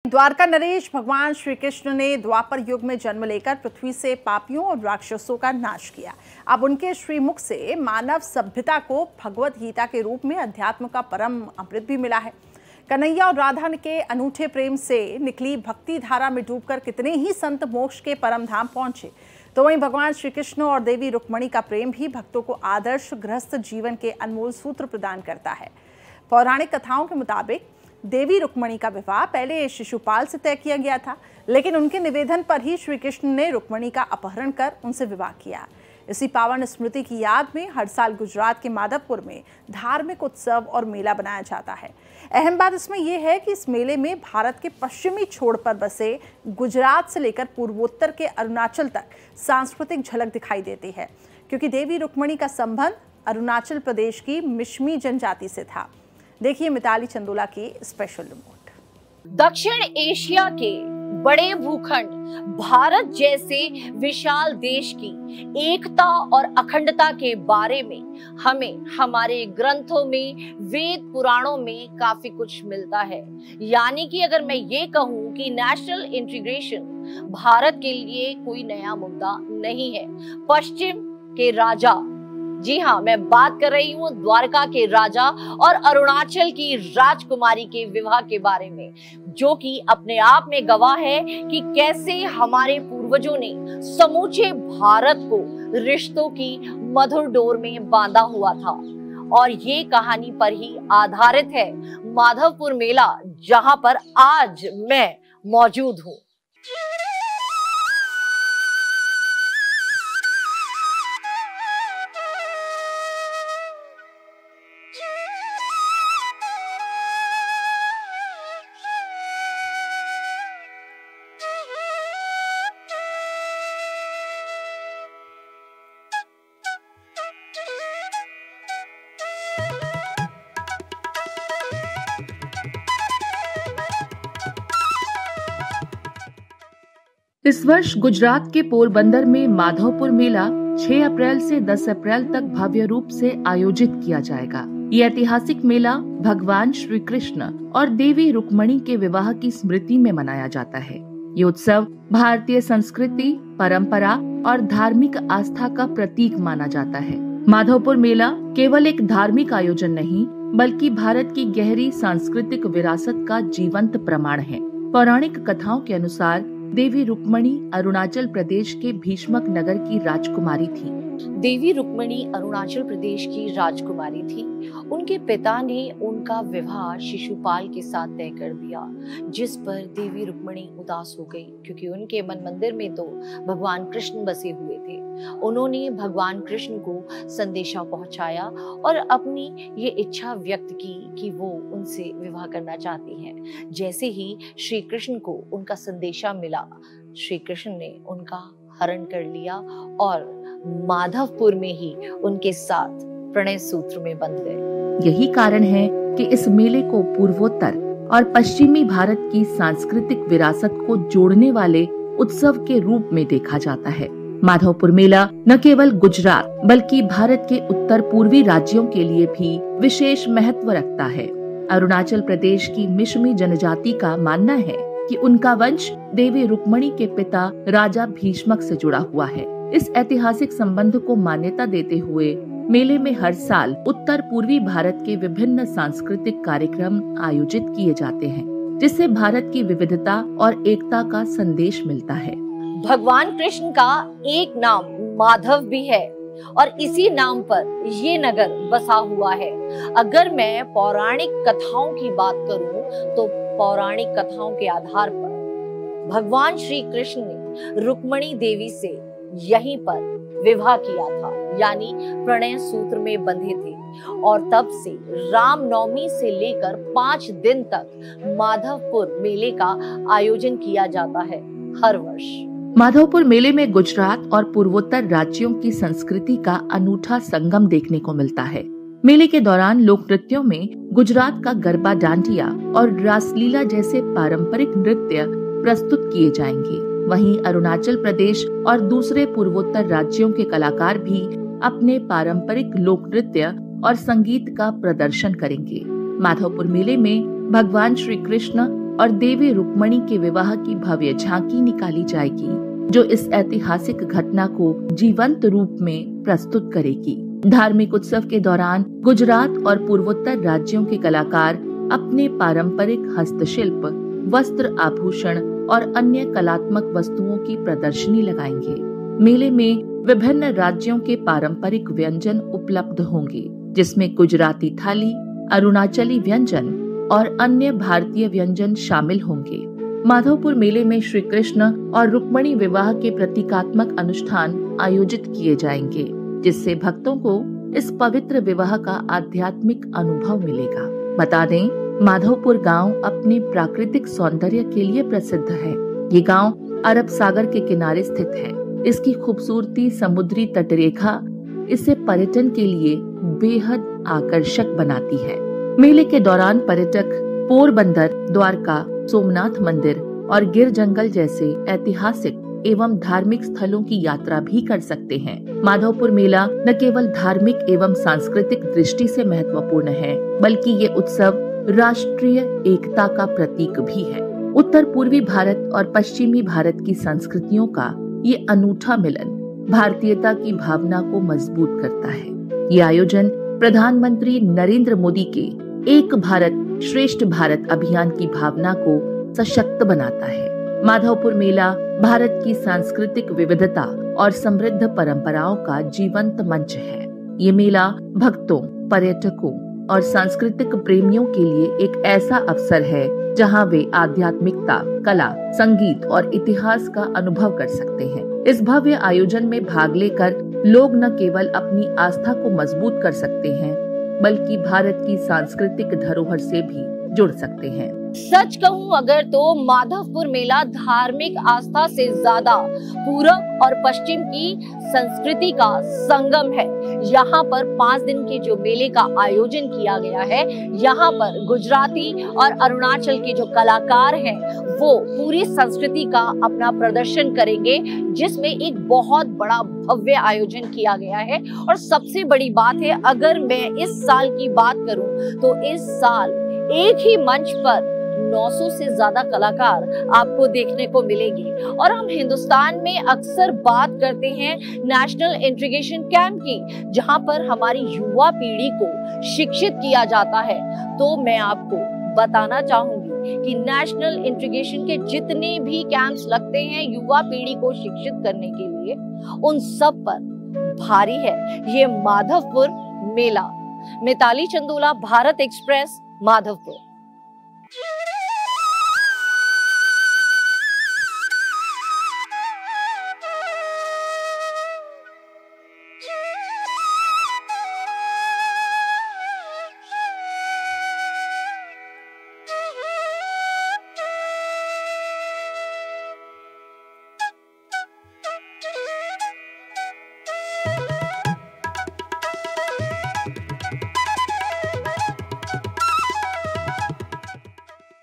द्वारका नरेश भगवान श्री कृष्ण ने द्वापर युग में जन्म लेकर पृथ्वी से पापियों और राक्षसों का नाश किया। अब उनके श्रीमुख से मानव सभ्यता को भगवत गीता के रूप में अध्यात्म का परम अमृत भी मिला है। कन्हैया और राधा के अनूठे प्रेम से निकली भक्ति धारा में डूबकर कितने ही संत मोक्ष के परम धाम पहुंचे, तो वहीं भगवान श्री कृष्ण और देवी रुक्मणी का प्रेम भी भक्तों को आदर्श गृहस्थ जीवन के अनमोल सूत्र प्रदान करता है। पौराणिक कथाओं के मुताबिक देवी रुक्मणी का विवाह पहले शिशुपाल से तय किया गया था, लेकिन उनके निवेदन पर ही श्री कृष्ण ने रुक्मणी का अपहरण कर उनसे विवाह किया। इसी पावन स्मृति की याद में हर साल गुजरात के माधवपुर में धार्मिक उत्सव और मेला बनाया जाता है। अहम बात इसमें यह है कि इस मेले में भारत के पश्चिमी छोर पर बसे गुजरात से लेकर पूर्वोत्तर के अरुणाचल तक सांस्कृतिक झलक दिखाई देती है, क्योंकि देवी रुक्मणी का संबंध अरुणाचल प्रदेश की मिश्मी जनजाति से था। देखिए मिताली चंदोला की स्पेशल रिपोर्ट। दक्षिण एशिया के बड़े भूखंड भारत जैसे विशाल देश की एकता और अखंडता के बारे में हमें हमारे ग्रंथों में, वेद पुराणों में काफी कुछ मिलता है। यानी कि अगर मैं ये कहूँ कि नेशनल इंटीग्रेशन भारत के लिए कोई नया मुद्दा नहीं है। पश्चिम के राजा, जी हाँ, मैं बात कर रही हूँ द्वारका के राजा और अरुणाचल की राजकुमारी के विवाह के बारे में, जो कि अपने आप में गवाह है कि कैसे हमारे पूर्वजों ने समूचे भारत को रिश्तों की मधुर डोर में बांधा हुआ था। और ये कहानी पर ही आधारित है माधवपुर मेला, जहां पर आज मैं मौजूद हूँ। इस वर्ष गुजरात के पोरबंदर में माधवपुर मेला 6 अप्रैल से 10 अप्रैल तक भव्य रूप से आयोजित किया जाएगा। ये ऐतिहासिक मेला भगवान श्री कृष्ण और देवी रुक्मणी के विवाह की स्मृति में मनाया जाता है। ये उत्सव भारतीय संस्कृति, परंपरा और धार्मिक आस्था का प्रतीक माना जाता है। माधवपुर मेला केवल एक धार्मिक आयोजन नहीं, बल्कि भारत की गहरी सांस्कृतिक विरासत का जीवंत प्रमाण है। पौराणिक कथाओं के अनुसार देवी रुक्मणी अरुणाचल प्रदेश के भीष्मक नगर की राजकुमारी थी। देवी रुक्मणी अरुणाचल प्रदेश की राजकुमारी थी। उनके पिता ने उनका विवाह शिशुपाल के साथ तय कर दिया, जिस पर देवी रुक्मणी उदास हो गई, क्योंकि उनके मन मंदिर में तो भगवान कृष्ण बसे हुए थे। उन्होंने भगवान कृष्ण को संदेशा पहुंचाया और अपनी ये इच्छा व्यक्त की कि वो उनसे विवाह करना चाहती हैं। जैसे ही श्री कृष्ण को उनका संदेशा मिला, श्री कृष्ण ने उनका हरण कर लिया और माधवपुर में ही उनके साथ प्रणय सूत्र में बंध गए। यही कारण है कि इस मेले को पूर्वोत्तर और पश्चिमी भारत की सांस्कृतिक विरासत को जोड़ने वाले उत्सव के रूप में देखा जाता है। माधवपुर मेला न केवल गुजरात बल्कि भारत के उत्तर पूर्वी राज्यों के लिए भी विशेष महत्व रखता है। अरुणाचल प्रदेश की मिश्मी जनजाति का मानना है कि उनका वंश देवी रुक्मणी के पिता राजा भीष्मक से जुड़ा हुआ है। इस ऐतिहासिक संबंध को मान्यता देते हुए मेले में हर साल उत्तर पूर्वी भारत के विभिन्न सांस्कृतिक कार्यक्रम आयोजित किए जाते हैं, जिससे भारत की विविधता और एकता का संदेश मिलता है। भगवान कृष्ण का एक नाम माधव भी है और इसी नाम पर ये नगर बसा हुआ है। अगर मैं पौराणिक कथाओं की बात करूं, तो पौराणिक कथाओं के आधार पर भगवान श्री कृष्ण ने रुक्मणी देवी से यहीं पर विवाह किया था, यानी प्रणय सूत्र में बंधे थे। और तब से रामनवमी से लेकर 5 दिन तक माधवपुर मेले का आयोजन किया जाता है हर वर्ष। माधवपुर मेले में गुजरात और पूर्वोत्तर राज्यों की संस्कृति का अनूठा संगम देखने को मिलता है। मेले के दौरान लोक नृत्यों में गुजरात का गरबा डांडिया और रासलीला जैसे पारंपरिक नृत्य प्रस्तुत किए जाएंगे। वहीं अरुणाचल प्रदेश और दूसरे पूर्वोत्तर राज्यों के कलाकार भी अपने पारंपरिक लोक नृत्य और संगीत का प्रदर्शन करेंगे। माधवपुर मेले में भगवान श्री कृष्ण और देवी रुक्मणी के विवाह की भव्य झांकी निकाली जाएगी, जो इस ऐतिहासिक घटना को जीवंत रूप में प्रस्तुत करेगी। धार्मिक उत्सव के दौरान गुजरात और पूर्वोत्तर राज्यों के कलाकार अपने पारंपरिक हस्तशिल्प, वस्त्र, आभूषण और अन्य कलात्मक वस्तुओं की प्रदर्शनी लगाएंगे। मेले में विभिन्न राज्यों के पारंपरिक व्यंजन उपलब्ध होंगे, जिसमें गुजराती थाली, अरुणाचली व्यंजन और अन्य भारतीय व्यंजन शामिल होंगे। माधवपुर मेले में श्री कृष्ण और रुक्मणी विवाह के प्रतीकात्मक अनुष्ठान आयोजित किए जाएंगे, जिससे भक्तों को इस पवित्र विवाह का आध्यात्मिक अनुभव मिलेगा। बता दें, माधवपुर गांव अपने प्राकृतिक सौंदर्य के लिए प्रसिद्ध है। ये गांव अरब सागर के किनारे स्थित है। इसकी खूबसूरती समुद्री तटरेखा इसे पर्यटन के लिए बेहद आकर्षक बनाती है। मेले के दौरान पर्यटक पोरबंदर, द्वारका, सोमनाथ मंदिर और गिर जंगल जैसे ऐतिहासिक एवं धार्मिक स्थलों की यात्रा भी कर सकते हैं। माधवपुर मेला न केवल धार्मिक एवं सांस्कृतिक दृष्टि से महत्वपूर्ण है, बल्कि ये उत्सव राष्ट्रीय एकता का प्रतीक भी है। उत्तर पूर्वी भारत और पश्चिमी भारत की संस्कृतियों का ये अनूठा मिलन भारतीयता की भावना को मजबूत करता है। ये आयोजन प्रधानमंत्री नरेंद्र मोदी के एक भारत श्रेष्ठ भारत अभियान की भावना को सशक्त बनाता है। माधवपुर मेला भारत की सांस्कृतिक विविधता और समृद्ध परंपराओं का जीवंत मंच है। ये मेला भक्तों, पर्यटकों और सांस्कृतिक प्रेमियों के लिए एक ऐसा अवसर है जहां वे आध्यात्मिकता, कला, संगीत और इतिहास का अनुभव कर सकते हैं। इस भव्य आयोजन में भाग लेकर लोग न केवल अपनी आस्था को मजबूत कर सकते हैं, बल्कि भारत की सांस्कृतिक धरोहर से भी जुड़ सकते हैं। सच कहूं अगर तो माधवपुर मेला धार्मिक आस्था से ज्यादा पूरब और पश्चिम की संस्कृति का संगम है। यहाँ पर 5 दिन के जो मेले का आयोजन किया गया है, यहाँ पर गुजराती और अरुणाचल के जो कलाकार हैं वो पूरी संस्कृति का अपना प्रदर्शन करेंगे, जिसमें एक बहुत बड़ा भव्य आयोजन किया गया है। और सबसे बड़ी बात है, अगर मैं इस साल की बात करूं तो इस साल एक ही मंच पर 900 से ज्यादा कलाकार आपको देखने को मिलेंगे। और हम हिंदुस्तान में अक्सर बात करते हैं नेशनल इंटीग्रेशन कैंप की, जहां पर हमारी युवा पीढ़ी को शिक्षित किया जाता है। तो मैं आपको बताना चाहूंगी कि नेशनल इंटीग्रेशन के जितने भी कैंप्स लगते हैं युवा पीढ़ी को शिक्षित करने के लिए, उन सब पर भारी है ये माधवपुर मेला। मिताली चंदोला, भारत एक्सप्रेस, माधवपुर।